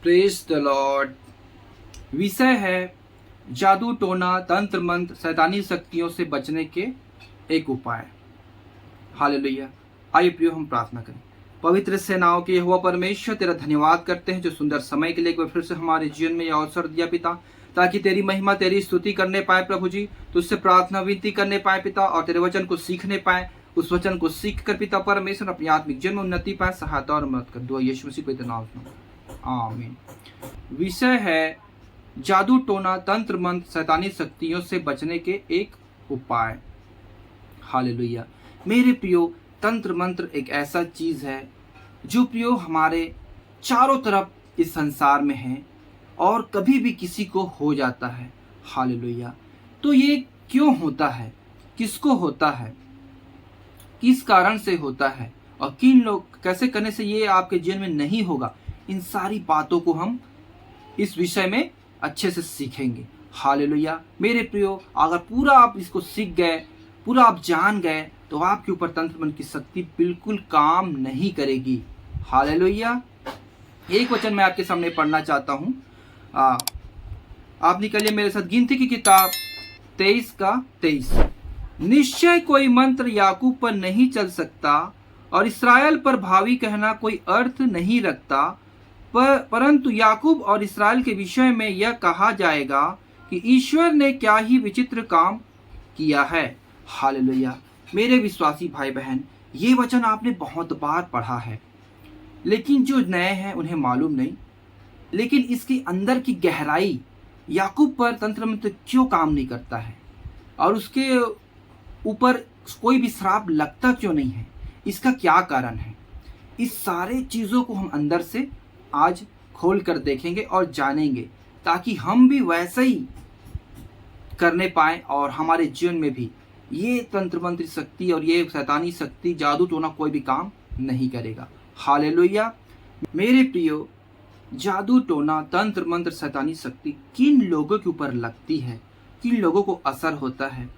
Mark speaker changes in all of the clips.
Speaker 1: Praise the Lord. विषय है जादू टोना तंत्र मंत्र शैतानी शक्तियों से बचने के एक उपाय। हालेलुया। आइए प्रियो हम प्रार्थना करें। पवित्र सेनाओं के यहोवा परमेश्वर तेरा धन्यवाद करते हैं जो सुंदर समय के लिए एक बार फिर से हमारे जीवन में यह अवसर दिया पिता, ताकि तेरी महिमा तेरी स्तुति करने पाए प्रभु जी, तुझसे प्रार्थना विनती करने पाए पिता, और तेरे वचन को सीखने पाए। उस वचन को सीख कर पिता परमेश्वर अपनी आत्मिक जीवन में उन्नति पाए, सहायता और मदद कर दो यीशु मसीह के नाम में, आमीन। विषय है जादू टोना तंत्र मंत्र शैतानी शक्तियों से बचने के एक उपाय। हालेलुया। मेरे प्रियो, तंत्र मंत्र एक ऐसा चीज है जो प्रियो हमारे चारों तरफ इस संसार में है और कभी भी किसी को हो जाता है। हालेलुया। तो ये क्यों होता है, किसको होता है, किस कारण से होता है और किन लोग कैसे करने से ये आपके जीवन में नहीं होगा, इन सारी बातों को हम इस विषय में अच्छे से सीखेंगे। हालेलुया। मेरे प्रियो, अगर पूरा आप इसको सीख गए, पूरा आप जान गए, तो आपके ऊपर तंत्र मंत्र की शक्ति बिल्कुल काम नहीं करेगी। हालेलुया। एक वचन मैं आपके सामने पढ़ना चाहता हूं। आप निकलिए मेरे साथ गिनती की किताब 23:23। निश्चय कोई मंत्र याकूब पर नहीं चल सकता और इस्राएल पर भावी कहना कोई अर्थ नहीं रखता, परंतु याकूब और इस्राएल के विषय में यह कहा जाएगा कि ईश्वर ने क्या ही विचित्र काम किया है। हालेलुया। मेरे विश्वासी भाई बहन, ये वचन आपने बहुत बार पढ़ा है, लेकिन जो नए हैं उन्हें मालूम नहीं। लेकिन इसके अंदर की गहराई, याकूब पर तंत्र मंत्र क्यों काम नहीं करता है और उसके ऊपर कोई भी श्राप लगता क्यों नहीं है, इसका क्या कारण है, इस सारे चीजों को हम अंदर से आज खोल कर देखेंगे और जानेंगे, ताकि हम भी वैसे ही करने पाए और हमारे जीवन में भी ये तंत्र मंत्र शक्ति और ये शैतानी शक्ति जादू टोना कोई भी काम नहीं करेगा। हालेलुया। मेरे प्रियो, जादू टोना तंत्र मंत्र शैतानी शक्ति किन लोगों के ऊपर लगती है, किन लोगों को असर होता है,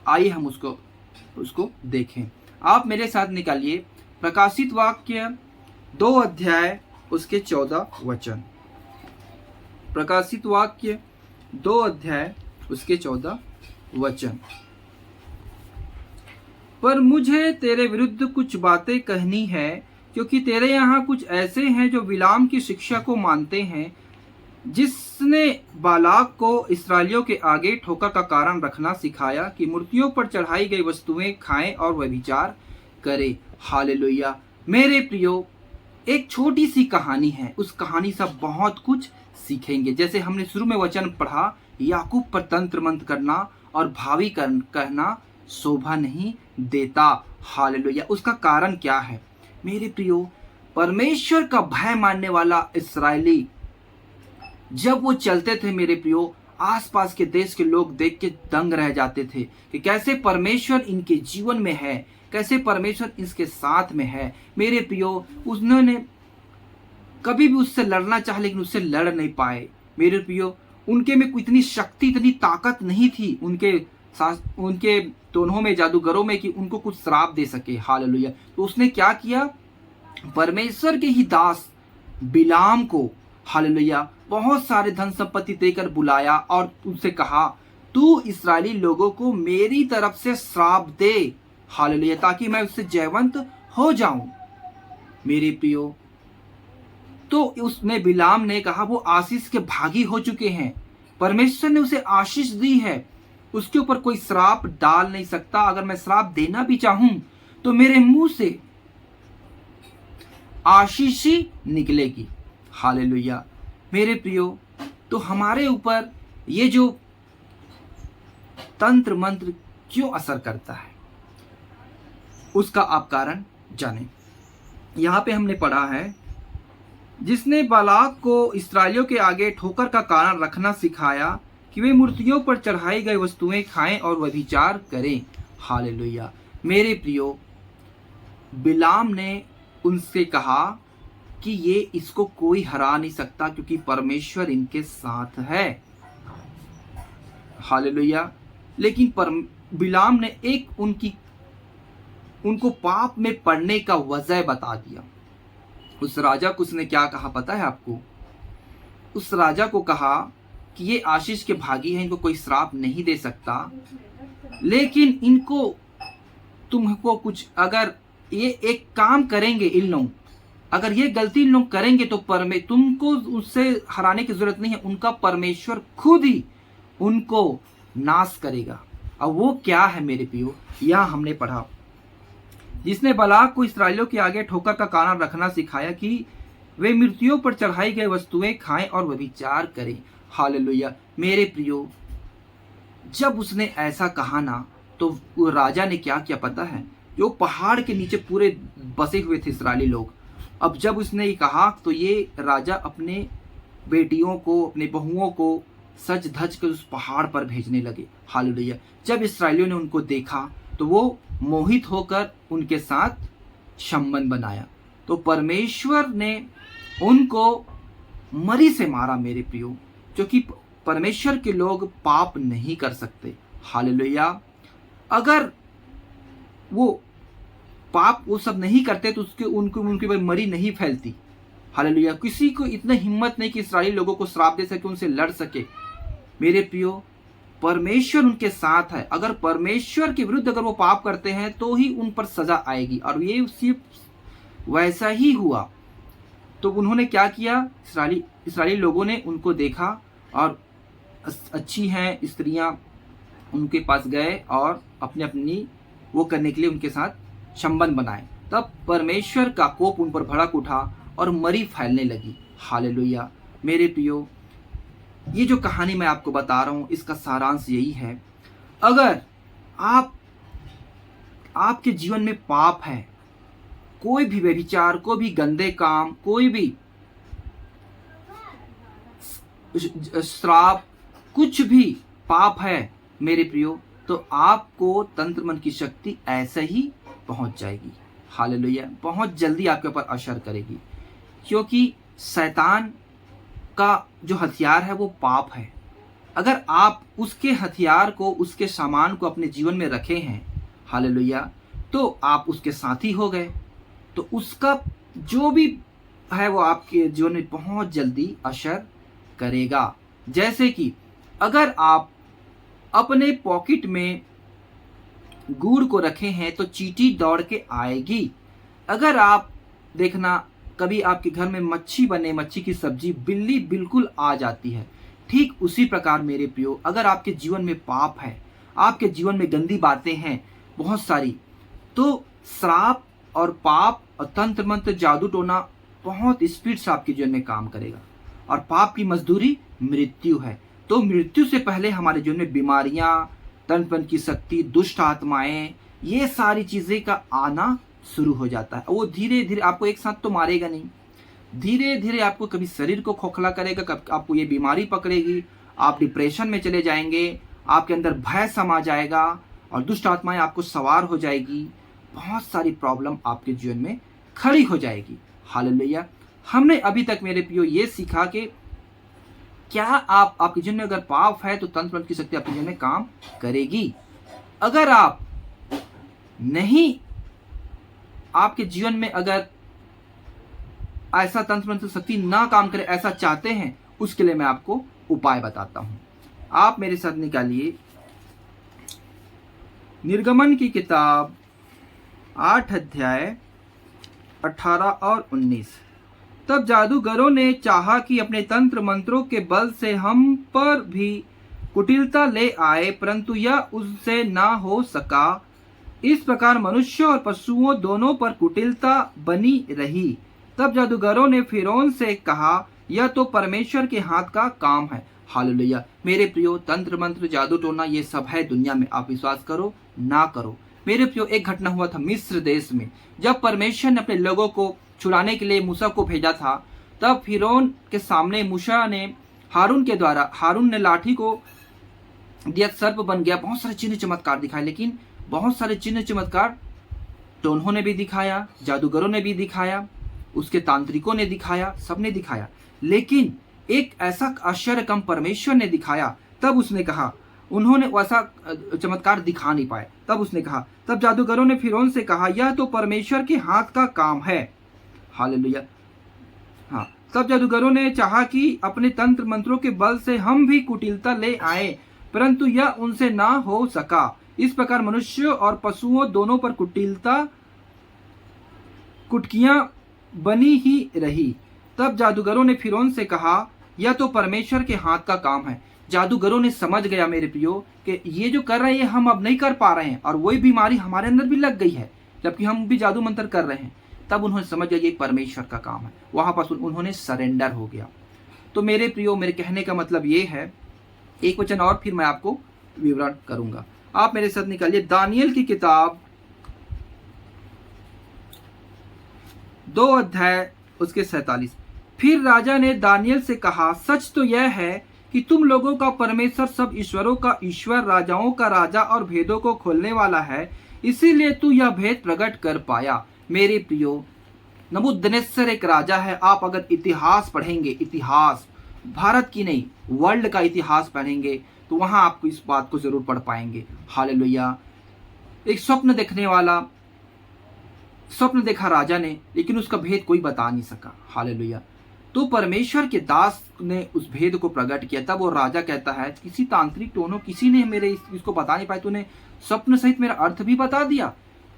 Speaker 1: आइए हम उसको देखें। आप मेरे साथ निकालिए प्रकाशित वाक्य 2 अध्याय उसके 14 वचन। प्रकाशित वाक्य 2 अध्याय उसके 14 वचन। पर मुझे तेरे विरुद्ध कुछ बातें कहनी है, क्योंकि तेरे यहाँ कुछ ऐसे हैं जो बिलाम की शिक्षा को मानते हैं, जिसने बालाक को इस्राएलियों के आगे ठोकर का कारण रखना सिखाया कि मूर्तियों पर चढ़ाई गई वस्तुएं खाएं और व्यभिचार करें। हालेलुया। मेरे प्रियो, एक छोटी सी कहानी है, उस कहानी से बहुत कुछ सीखेंगे। जैसे हमने शुरू में वचन पढ़ा, याकूब पर तंत्र मंत्र करना और भावी कहना शोभा नहीं देता। हालेलुया। उसका कारण क्या है मेरे प्रियो? परमेश्वर का भय मानने वाला इस्राएली जब वो चलते थे मेरे प्रियो, आसपास के देश के लोग देख के दंग रह जाते थे कि कैसे परमेश्वर इनके जीवन में है, कैसे परमेश्वर इसके साथ में है। मेरे प्रियो, उन्होंने कभी भी उससे लड़ना चाहा लेकिन उससे लड़ नहीं पाए। मेरे प्रियो, उनके में इतनी शक्ति, इतनी ताकत नहीं थी उनके दोनों में, जादूगरों में, कि उनको कुछ श्राप दे सके। हालेलुया। तो उसने क्या किया, परमेश्वर के ही दास बिलाम को, हालेलुया, बहुत सारे धन संपत्ति देकर बुलाया और उनसे कहा, तू इस्राएली लोगों को मेरी तरफ से श्राप दे। हालेलुया। ताकि मैं उससे जयवंत हो जाऊं। मेरे प्रियो, तो उसने बिलाम ने कहा वो आशीष के भागी हो चुके हैं, परमेश्वर ने उसे आशीष दी है, उसके ऊपर कोई श्राप डाल नहीं सकता। अगर मैं श्राप देना भी चाहूं तो मेरे मुंह से आशीष ही निकलेगी। हालेलुया। मेरे प्रियो, तो हमारे ऊपर ये जो तंत्र मंत्र क्यों असर करता है, उसका आप कारण जानें। यहां पे हमने पढ़ा है, जिसने बालाक को इस्राएलियों के आगे ठोकर का कारण रखना सिखाया कि वे मूर्तियों पर चढ़ाई गई वस्तुएं खाएं और व्यभिचार करें। हालेलुया। मेरे प्रियो, बिलाम ने उनसे कहा कि ये इसको कोई हरा नहीं सकता, क्योंकि परमेश्वर इनके साथ है। हालेलुया। लेकिन बिलाम ने एक उनको पाप में पड़ने का वजह बता दिया। उस राजा को उसने क्या कहा पता है आपको? उस राजा को कहा कि ये आशीष के भागी हैं, इनको कोई श्राप नहीं दे सकता, लेकिन इनको तुमको कुछ अगर ये एक काम करेंगे, इन लोग अगर ये गलती इन लोग करेंगे तो तुमको उससे हराने की जरूरत नहीं है, उनका परमेश्वर खुद ही उनको नाश करेगा। अब वो क्या है मेरे प्रियो, यह हमने पढ़ा, जिसने बालाक को इस्राएलियों के आगे ठोकर का कारण रखना सिखाया कि वे मृत्युओं पर चढ़ाई गई वस्तुएं खाएं और व्यभिचार करें। हालेलुया। मेरे प्रियो, जब उसने ऐसा कहा ना, तो वो राजा ने क्या किया पता है? जो पहाड़ के नीचे पूरे बसे हुए थे इस्राएली लोग, अब जब उसने ये कहा तो ये राजा अपने बेटियों को, अपने बहुओं को सज धज कर उस पहाड़ पर भेजने लगे। हालेलुया। जब इस्राएलियों ने उनको देखा तो वो मोहित होकर उनके साथ संबंध बनाया, तो परमेश्वर ने उनको मरी से मारा मेरे प्रियो, क्योंकि परमेश्वर के लोग पाप नहीं कर सकते। हालेलुया। अगर वो पाप वो सब नहीं करते तो उनकी मरी नहीं फैलती। हालेलुया। किसी को इतना हिम्मत नहीं कि इस्राएली लोगों को श्राप दे सके, उनसे लड़ सके। मेरे प्रियो, परमेश्वर उनके साथ है। अगर परमेश्वर के विरुद्ध अगर वो पाप करते हैं तो ही उन पर सजा आएगी, और ये सिर्फ वैसा ही हुआ। तो उन्होंने क्या किया, इस्राएली लोगों ने उनको देखा और अच्छी हैं स्त्रियां, उनके पास गए और अपनी वो करने के लिए उनके साथ संबंध बनाए। तब परमेश्वर का कोप उन पर भड़क उठा और मरी फैलने लगी। हालेलुया। मेरे प्रियो, ये जो कहानी मैं आपको बता रहा हूं, इसका सारांश यही है, अगर आपके जीवन में पाप है, कोई भी व्यभिचार, कोई भी गंदे काम, कोई भी श्राप, कुछ भी पाप है मेरे प्रियो, तो आपको तंत्र मंत्र की शक्ति ऐसे ही पहुंच जाएगी। हालेलुया। बहुत जल्दी आपके ऊपर असर करेगी, क्योंकि शैतान का जो हथियार है वो पाप है। अगर आप उसके हथियार को, उसके सामान को अपने जीवन में रखे हैं, हालेलुया, तो आप उसके साथी हो गए। तो उसका जो भी है वो आपके जीवन में बहुत जल्दी असर करेगा। जैसे कि अगर आप अपने पॉकेट में गुड़ को रखे हैं तो चींटी दौड़ के आएगी। अगर आप देखना, कभी आपके घर में मच्छी बने, मच्छी की सब्जी, बिल्ली बिल्कुल आ जाती है। ठीक उसी प्रकार मेरे प्रियो, अगर आपके जीवन में पाप है, आपके जीवन में गंदी बातें हैं बहुत सारी, तो श्राप और पाप और तंत्र मंत्र, जादू टोना बहुत स्पीड से आपके जीवन में काम करेगा। और पाप की मजदूरी मृत्यु है। तो मृत्यु से पहले हमारे जीवन में बीमारियां, तंत्र मंत्र की शक्ति, दुष्ट आत्माएं, ये सारी चीजें का आना शुरू हो जाता है। वो धीरे धीरे आपको एक साथ तो मारेगा नहीं, धीरे धीरे आपको कभी शरीर को खोखला करेगा, कभी आपको ये बीमारी पकड़ेगी, आप डिप्रेशन में चले जाएंगे, आपके अंदर भय समा जाएगा और दुष्ट आत्माएं आपको सवार हो जाएगी। बहुत सारी प्रॉब्लम आपके जीवन में खड़ी हो जाएगी। हालेलुया। हमने अभी तक मेरे प्रियो ये सीखा कि क्या आपके जीवन में अगर पाप है तो तंत्र मंत्र की शक्ति आपके जीवन में काम करेगी। अगर आप नहीं, आपके जीवन में अगर ऐसा तंत्र मंत्र शक्ति ना काम करे, ऐसा चाहते हैं, उसके लिए मैं आपको उपाय बताता हूं। आप मेरे साथ निकालिए निर्गमन की किताब 8 अध्याय 18 और 19। तब जादूगरों ने चाहा कि अपने तंत्र मंत्रों के बल से हम पर भी कुटिलता ले आए, परंतु यह उससे ना हो सका। इस प्रकार मनुष्य और पशुओं दोनों पर कुटिलता बनी रही। तब जादूगरों ने फिरौन से कहा, यह तो परमेश्वर के हाथ का काम है। हालेलुया। मेरे प्रियो, तंत्र मंत्र, जादू टोना, ये सब है दुनिया में, आप विश्वास करो ना करो। मेरे प्रियो, एक घटना हुआ था मिस्र देश में, जब परमेश्वर ने अपने लोगों को छुड़ाने के लिए मूसा को भेजा था। तब फिरौन के सामने मूसा ने हारून ने लाठी को दिया, सर्प बन गया। बहुत सारे चिन्ह चमत्कार दिखाए, लेकिन बहुत सारे चिन्ह चमत्कार टोन्हों ने भी दिखाया, जादूगरों ने भी दिखाया, उसके तांत्रिकों ने दिखाया, सबने दिखाया, लेकिन एक ऐसा आश्चर्य कम परमेश्वर ने दिखाया। तब उसने कहा, उन्होंने वैसा चमत्कार दिखा नहीं पाए। तब उसने कहा, तब जादूगरों ने फिरौन से कहा, यह तो परमेश्वर के हाथ का काम है। हालेलुया। हाँ, तब जादूगरों ने चाहा कि अपने तंत्र मंत्रों के बल से हम भी कुटिलता ले आए, परंतु यह उनसे ना हो सका। इस प्रकार मनुष्यों और पशुओं दोनों पर कुटकियां बनी ही रही। तब जादूगरों ने फिरौन से कहा, यह तो परमेश्वर के हाथ का काम है। जादूगरों ने समझ गया मेरे प्रियो कि ये जो कर रहे हैं हम अब नहीं कर पा रहे हैं, और वही बीमारी हमारे अंदर भी लग गई है जबकि हम भी जादू मंत्र कर रहे हैं। तब उन्होंने समझ गया ये परमेश्वर का काम है। वहां पर उन्होंने सरेंडर हो गया। तो मेरे प्रियो, मेरे कहने का मतलब ये है, एक वचन और फिर मैं आपको विवरण करूंगा। आप मेरे साथ निकालिए दानियल की किताब 2 अध्याय उसके 47। फिर राजा ने दानियल से कहा, सच तो यह है कि तुम लोगों का परमेश्वर सब ईश्वरों का ईश्वर, राजाओं का राजा और भेदों को खोलने वाला है, इसीलिए तू यह भेद प्रकट कर पाया। मेरे प्रियो, नबूकदनेस्सर एक राजा है। आप अगर इतिहास पढ़ेंगे, इतिहास भारत की नहीं वर्ल्ड का इतिहास पढ़ेंगे, तो वहां आपको इस बात को जरूर पढ़ पाएंगे। हालेलुया। एक स्वप्न देखने वाला, स्वप्न देखा राजा ने, लेकिन उसका भेद कोई बता नहीं सका। हालेलुया। तो परमेश्वर के दास ने उस भेद को प्रकट किया। तब वो राजा कहता है, किसी तांत्रिक टोनो किसी ने मेरे इसको बता नहीं पाया, तूने स्वप्न सहित मेरा अर्थ भी बता दिया,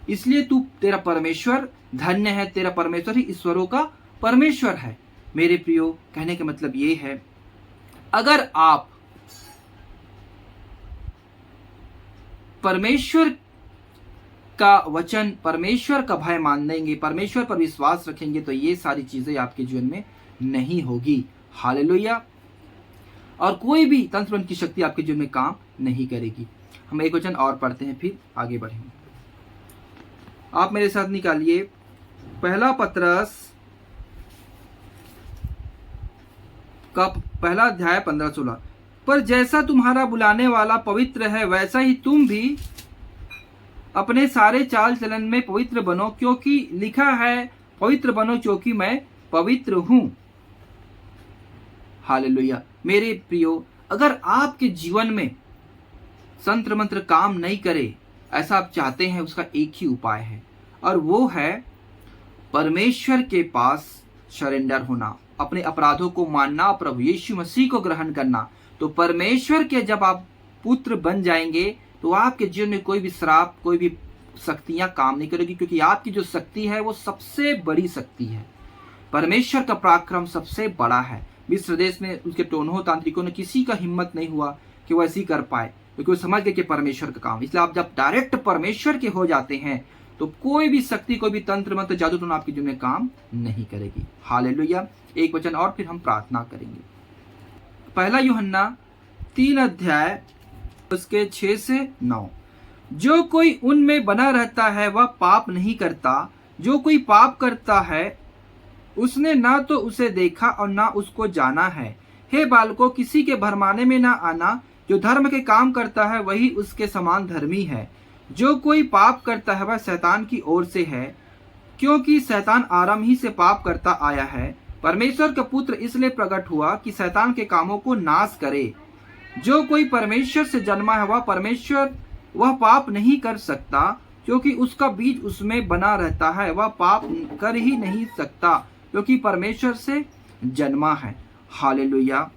Speaker 1: इसलिए तू, तेरा परमेश्वर धन्य है, तेरा परमेश्वर ही ईश्वरों का परमेश्वर है। मेरे प्रियो, कहने का मतलब ये है, अगर आप परमेश्वर का वचन, परमेश्वर का भय मान लेंगे, परमेश्वर पर विश्वास रखेंगे, तो ये सारी चीजें आपके जीवन में नहीं होगी। हालेलुया। और कोई भी तंत्र की शक्ति आपके जीवन में काम नहीं करेगी। हम एक वचन और पढ़ते हैं, फिर आगे बढ़ेंगे। आप मेरे साथ निकालिए पहला पत्रस का पहला अध्याय 15-16। पर जैसा तुम्हारा बुलाने वाला पवित्र है, वैसा ही तुम भी अपने सारे चाल चलन में पवित्र बनो, क्योंकि लिखा है, पवित्र बनो क्योंकि मैं पवित्र हूं। हालेलुया। मेरे प्रियो, अगर आपके जीवन में तंत्र मंत्र काम नहीं करे, ऐसा आप चाहते हैं, उसका एक ही उपाय है, और वो है परमेश्वर के पास सरेंडर होना, अपने अपराधों को मानना, प्रभु यीशु मसीह को ग्रहण करना। तो परमेश्वर के जब आप पुत्र बन जाएंगे, तो आपके जीवन में कोई भी श्राप, कोई भी शक्तियां काम नहीं करेगी, क्योंकि आपकी जो शक्ति है वो सबसे बड़ी शक्ति है। परमेश्वर का पराक्रम सबसे बड़ा है। मिस्र देश में उसके टोनहो तांत्रिकों ने किसी का हिम्मत नहीं हुआ कि वो ऐसी कर पाए, क्योंकि वो समझ गए कि परमेश्वर का काम। इसलिए आप जब डायरेक्ट परमेश्वर के हो जाते हैं, तो कोई भी शक्ति, कोई भी तंत्र मंत्र, जादू टोना आपके जीवन में काम नहीं करेगी। हालेलुया। एक वचन और फिर हम प्रार्थना करेंगे। पहला यूहन्ना 3 अध्याय उसके 6 से 9। जो कोई उनमें बना रहता है वह पाप नहीं करता, जो कोई पाप करता है उसने ना तो उसे देखा और ना उसको जाना है। हे बालकों, किसी के भरमाने में ना आना, जो धर्म के काम करता है वही उसके समान धर्मी है। जो कोई पाप करता है वह शैतान की ओर से है, क्योंकि शैतान आरंभ ही से पाप करता आया है। परमेश्वर का पुत्र इसलिए प्रकट हुआ कि शैतान के कामों को नाश करे। जो कोई परमेश्वर से जन्मा है वह पाप नहीं कर सकता, क्योंकि उसका बीज उसमें बना रहता है। वह पाप कर ही नहीं सकता, क्योंकि परमेश्वर से जन्मा है। हालेलुया।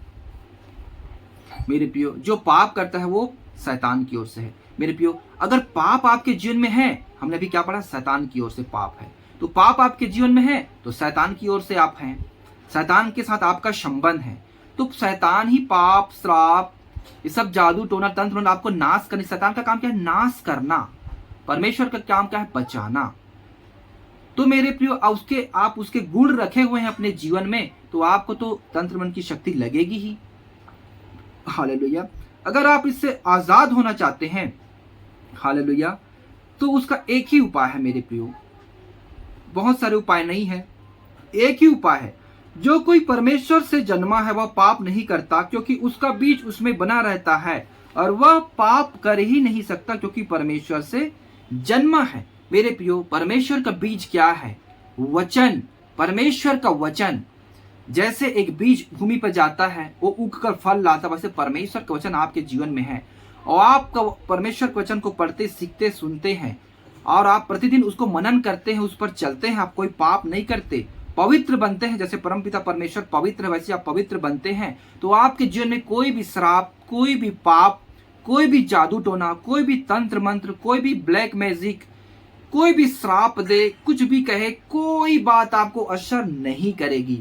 Speaker 1: मेरे प्रियो, जो पाप करता है वो शैतान की ओर से है। मेरे प्रियो, अगर पाप आपके जीवन में है, हमने अभी क्या पढ़ा, शैतान की ओर से पाप है, तो पाप आपके जीवन में है तो शैतान की ओर से आप हैं, शैतान के साथ आपका संबंध है। तो शैतान ही पाप, श्राप, ये सब जादू टोना तंत्र आपको नाश करने। शैतान का काम क्या है? नाश करना। परमेश्वर का काम क्या है? बचाना। तो मेरे प्रियो, आप उसके गुण रखे हुए हैं अपने जीवन में, तो आपको तो तंत्र मंत्र की शक्ति लगेगी ही। हालेलुया। अगर आप इससे आजाद होना चाहते हैं, हालेलुया, तो उसका एक ही उपाय है मेरे प्रियो। बहुत सारे उपाय नहीं है, एक ही उपाय है। जो कोई परमेश्वर से जन्मा है वह पाप नहीं करता, क्योंकि उसका बीज उसमें बना रहता है, और वह पाप कर ही नहीं सकता, क्योंकि परमेश्वर से जन्मा है। मेरे प्रियो, परमेश्वर का बीज क्या है? वचन। परमेश्वर का वचन। जैसे एक बीज भूमि पर जाता है, वो उगकर फल लाता, वैसे परमेश्वर का वचन आपके जीवन में है, और आप परमेश्वर के वचन को पढ़ते, सीखते, सुनते हैं, और आप प्रतिदिन उसको मनन करते हैं, उस पर चलते हैं, आप कोई पाप नहीं करते। पवित्र बनते हैं, जैसे परमपिता परमेश्वर पवित्र है वैसे आप पवित्र बनते हैं, तो आपके जीवन में कोई भी श्राप, कोई भी पाप, कोई भी जादू टोना, कोई भी तंत्र मंत्र, कोई भी ब्लैक मैजिक, कोई भी श्राप दे, कुछ भी कहे, कोई बात आपको असर नहीं करेगी,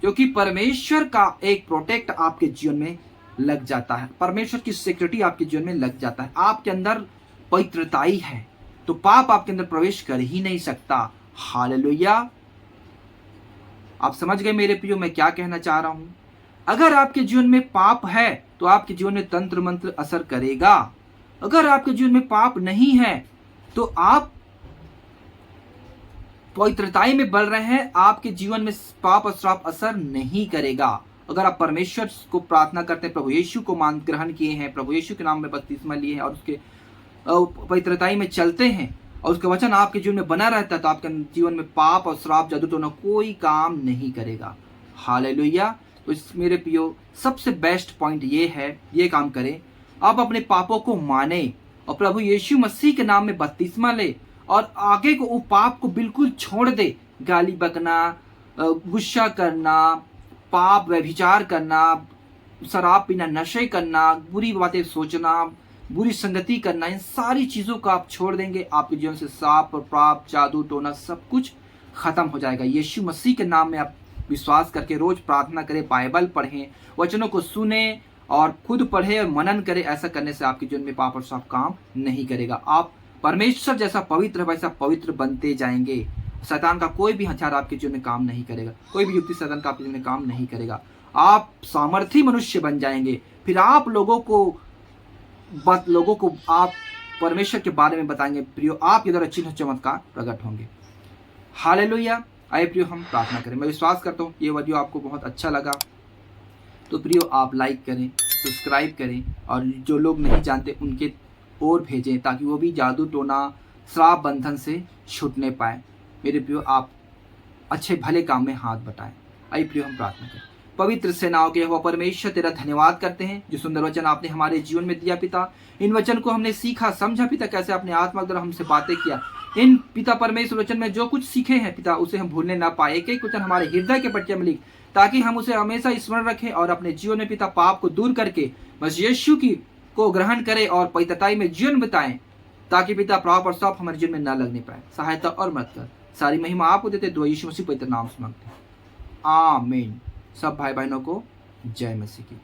Speaker 1: क्योंकि परमेश्वर का एक प्रोटेक्ट आपके जीवन में लग जाता है, परमेश्वर की सिक्योरिटी आपके जीवन में लग जाता है। आपके अंदर पवित्रताई है तो पाप आपके अंदर प्रवेश कर ही नहीं सकता। हालेलुया। आप समझ गए मेरे प्रियो मैं क्या कहना चाह रहा हूं। अगर आपके जीवन में पाप है तो आपके जीवन में तंत्र मंत्र असर करेगा। अगर आपके जीवन में पाप नहीं है तो आप पवित्रताई में बढ़ रहे हैं, आपके जीवन में पाप और श्राप असर नहीं करेगा। अगर आप परमेश्वर को प्रार्थना करते हैं, प्रभु यीशु को मान ग्रहण किए हैं, प्रभु यीशु के नाम में बपतिस्मा लिए हैं और उसके पवित्रताई में चलते हैं और उसका वचन आपके जीवन में बना रहता है, तो आपके जीवन में पाप और श्राप जादू टोना कोई काम नहीं करेगा। हालेलुया। तो इस मेरे प्रियो सबसे बेस्ट पॉइंट ये है, ये काम करें, आप अपने पापों को माने और प्रभु यीशु मसीह के नाम में बपतिस्मा ले और आगे को वो पाप को बिल्कुल छोड़ दे। गाली बकना, गुस्सा करना, पाप व्यभिचार करना, शराब पीना, नशे करना, बुरी बातें सोचना, बुरी संगति करना, इन सारी चीजों को आप छोड़ देंगे, आपके जीवन से सांप और पाप, जादू टोना सब कुछ खत्म हो जाएगा। यीशु मसीह के नाम में आप विश्वास करके रोज प्रार्थना करें, बाइबल पढ़ें, वचनों को सुने और खुद पढ़े और मनन करें। ऐसा करने से आपके जीवन में पाप और श्राप काम नहीं करेगा। आप परमेश्वर जैसा पवित्र वैसा पवित्र बनते जाएंगे। शैतान का कोई भी हथियार आपके जीवन में काम नहीं करेगा, कोई भी युक्ति शैतान का आपके जीवन में काम नहीं करेगा। आप सामर्थी मनुष्य बन जाएंगे। फिर आप लोगों को आप परमेश्वर के बारे में बताएंगे। प्रियो आपके द्वारा चिन्ह चमत्कार प्रकट होंगे। हालेलुया। आइए प्रियो हम प्रार्थना करें। मैं विश्वास करता हूँ ये वीडियो आपको बहुत अच्छा लगा, तो प्रियो आप लाइक करें, सब्सक्राइब करें और जो लोग नहीं जानते उनके और भेजें, ताकि वो भी जादू टोना श्राप बंधन से छूटने पाए। मेरे प्रियो आप अच्छे भले काम में हाथ बटाएं। आइए प्रियो हम प्रार्थना करें। पवित्र सेनाओं के यहोवा परमेश्वर तेरा धन्यवाद करते हैं जो सुंदर वचन आपने हमारे जीवन में दिया पिता। इन वचन को हमने सीखा, समझा पिता, कैसे अपने आत्मा द्वारा हमसे बातें किया। इन पिता परमेश्वर वचन में जो कुछ सीखे हैं पिता, उसे हम भूलने ना पाए। एक एक वचन हमारे हृदय के पट्टियों में लिख, ताकि हम उसे हमेशा स्मरण रखें और अपने जीवन में पिता पाप को दूर करके बस यीशु की को ग्रहण करें और पवित्रताई में जीवन बिताएं, ताकि पिता पाप और श्राप हमारे जीवन में न लगने पाए। सहायता और मदद कर। सारी महिमा आपको देते दो यीशु मसीह पवित्र नाम से मांगते हैं, आमीन। सब भाई बहनों को जय मसीह की।